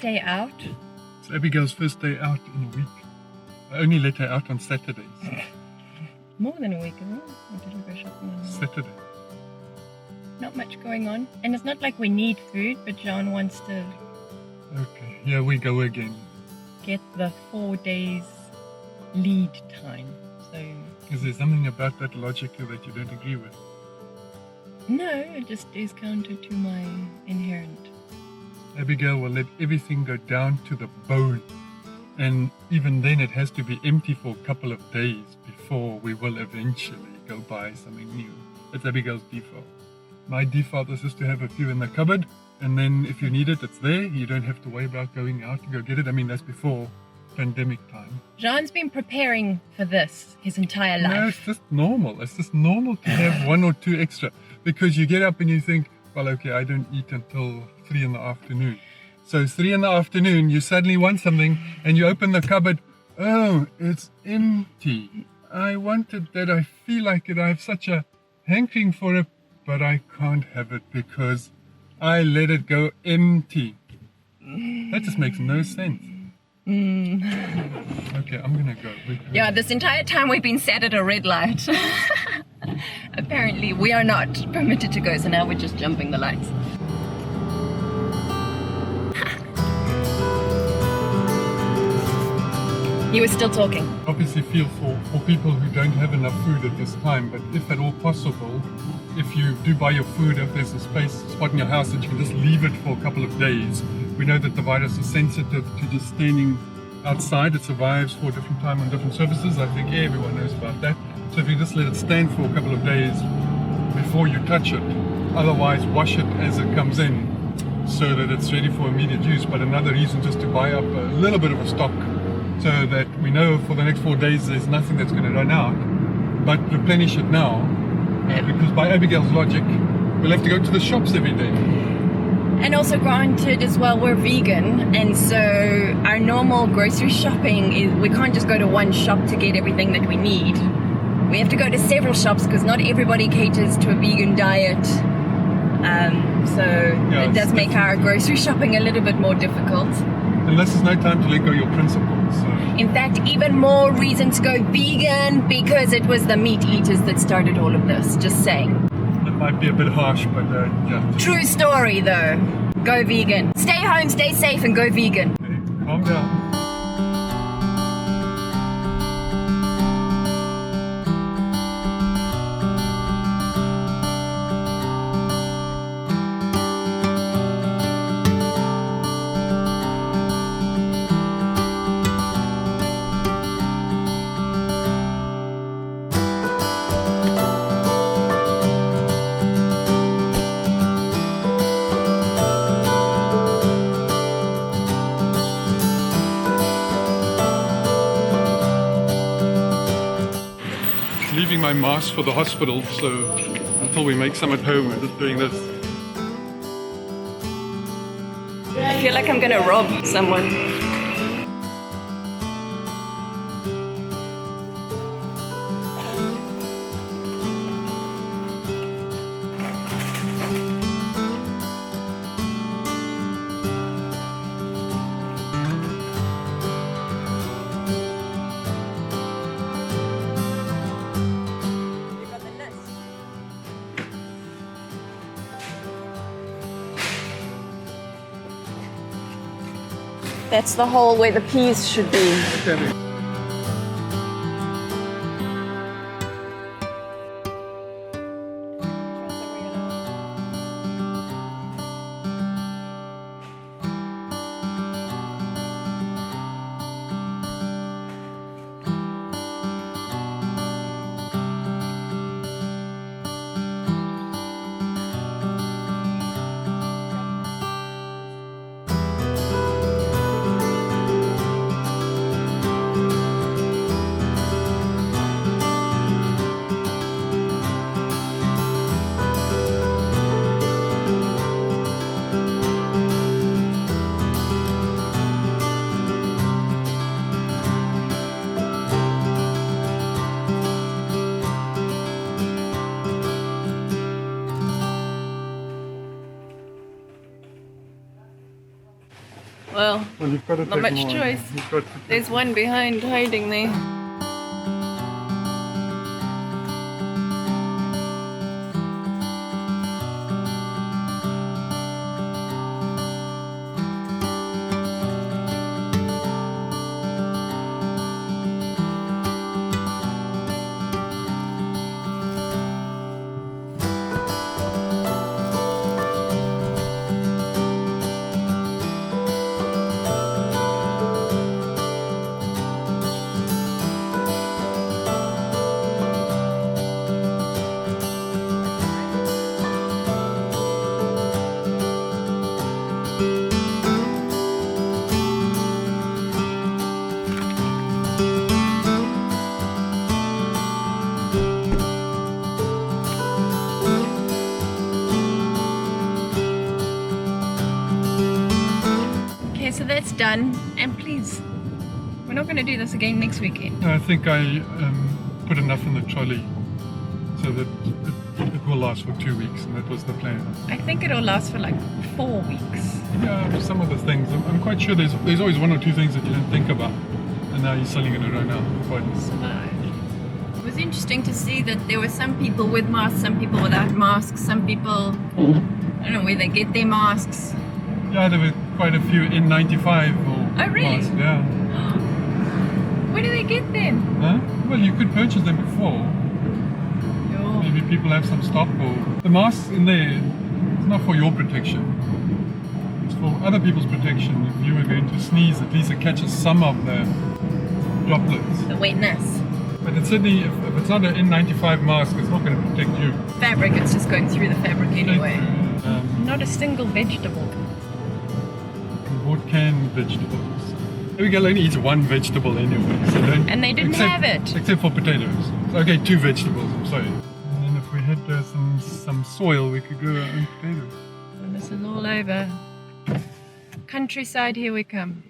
day out? It's Abigail's first day out in a week. I only let her out on Saturdays. More than a week, isn't it? Or did we go shopping on Saturday. Not much going on. And it's not like we need food, but John wants to Okay, here we go again. get the 4 days lead time. So, Is there something about that logic that you don't agree with? no, it just is counter to my inherent. Abigail will let everything go down to the bone. And even then it has to be empty for a couple of days before we will eventually go buy something new. It's Abigail's default. My default is just to have a few in the cupboard, and then if you need it, it's there. You don't have to worry about going out to go get it. I mean, that's before pandemic time. Jean's been preparing for this his entire life. No, it's just normal. It's just normal to have one or two extra, because you get up and you think, well, okay, I don't eat until 3 in the afternoon. So 3 in the afternoon, you suddenly want something and you open the cupboard. Oh, it's empty. I wanted that. I feel like it. I have such a hankering for it, but I can't have it because I let it go empty. That just makes no sense. Okay, I'm gonna go. Yeah, this entire time we've been sat at a red light. Apparently we are not permitted to go, so now we're just jumping the lights. You were still talking. Obviously feel for people who don't have enough food at this time, but if at all possible, if you do buy your food, if there's a spot in your house that you can just leave it for a couple of days. We know that the virus is sensitive to just standing outside. It survives for a different time on different surfaces. I think everyone knows about that. So if you just let it stand for a couple of days before you touch it, otherwise wash it as it comes in so that it's ready for immediate use. But another reason just to buy up a little bit of a stock so that we know for the next 4 days there's nothing that's going to run out, but replenish it now, because by Abigail's logic, we'll have to go to the shops every day. And also granted as well, we're vegan, and so our normal grocery shopping is, we can't just go to one shop to get everything that we need. We have to go to several shops because not everybody caters to a vegan diet. It does make our grocery shopping a little bit more difficult. Unless there's no time to let go of your principles. So. In fact, even more reason to go vegan, because it was the meat eaters that started all of this. Just saying. It might be a bit harsh, but yeah. True story though. Go vegan. Stay home, stay safe, and go vegan. Okay, calm down. Leaving my mask for the hospital, so until we make some at home, we're just doing this. I feel like I'm gonna rob someone. That's the hole where the peas should be. Okay. well, Well, you've got to not take much more. choice. You've got to There's one behind hiding there. So that's done, and please, we're not going to do this again next weekend. I think I put enough in the trolley so that it will last for 2 weeks, and that was the plan. I think it'll last for like 4 weeks. Yeah, some of the things. I'm quite sure there's always one or two things that you didn't think about, and now you're selling it right now. It was interesting to see that there were some people with masks, some people without masks, some people, I don't know where they get their masks. Yeah, there were quite a few N95 or Oh, really? masks, yeah. Where do they get them? Huh? Well, you could purchase them before. Yo. Maybe people have some stock, or the masks in there. It's not for your protection. It's for other people's protection. If you were going to sneeze, at least it catches some of the droplets. The wetness. But it's certainly, if it's not an N95 mask, it's not going to protect you. Fabric, it's just going through the fabric anyway. Not a single vegetable. We bought canned vegetables. Abigail only eats one vegetable anyway, so don't, And they didn't have it. except for potatoes. So, okay, 2 vegetables. I'm sorry. And then if we had some soil, we could grow our own potatoes. So this is all over. Countryside, here we come.